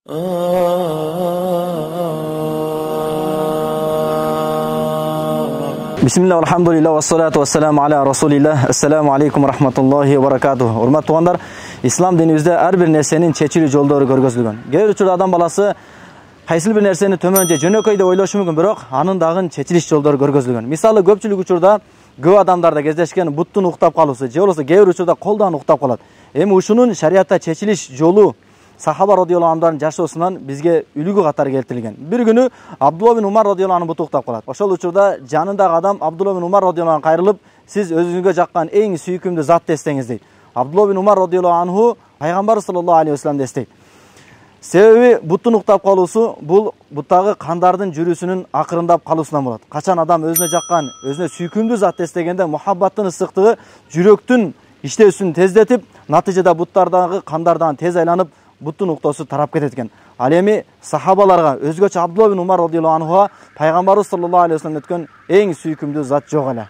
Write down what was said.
Bismillah, alhamdulillah, wassalatu wassalamu ala rasulillah. Assalamu alaikum rahmatullahi wa barakatuh. Hurmat tuğanlar, İslam dinimizde her bir nersenin çeçili joldoru görgözülgөн. Кээ бир учурда адам баласы кайсыл бир нерсени төмөнчө жөнөкөй деп ойлошу мүмкүн, бирок анын дагы чечилиш жолдору көргөзүлгөн. Мисалы көпчүлүк учурда көп адамдарда кездешкен буттун уктап калуусу же болбосо кээ бир учурда колдон уктап калат. Эми ушунун шариатта чечилиш жолу Сахаба радıyallahu anh'dan жашоосунан бизге үлгү катары келтирилген. Бир күнү Абдулла бин Умар радıyallahu anh буту уктап калат. Ошол учурда жанындагы адам Абдулла бин Умар радıyallahu anh кайрылып, сиз өзүңүзгө жаккан эң сүйкүмдүү затты эстеңиз дейт. Абдулла бин Умар радıyallahu anhu пайгамбар саллаллаху алейхи ва саллямды эстейт. Себеби буттун уктап калуусу бул буттагы кандардын жүрүүсүнүн акырындап калуусунан болот. Качан адам өзүнө жаккан, өзүнө сүйкүмдүү затты эстегенде мухаббаттын ысыктыгы жүрөктүн иштөөсүн тездетип, натыйжада буттардагы кандардан тез айланып, буттун уктоосу тарап кетет экен. Ал эми сахабаларга, өзгөчө Абдулла бин Умар радıyallahu anhuга пайгамбарыбыз саллаллаху алейхи ва саллям өткөн эң сүйкүмдүү зат жок эле.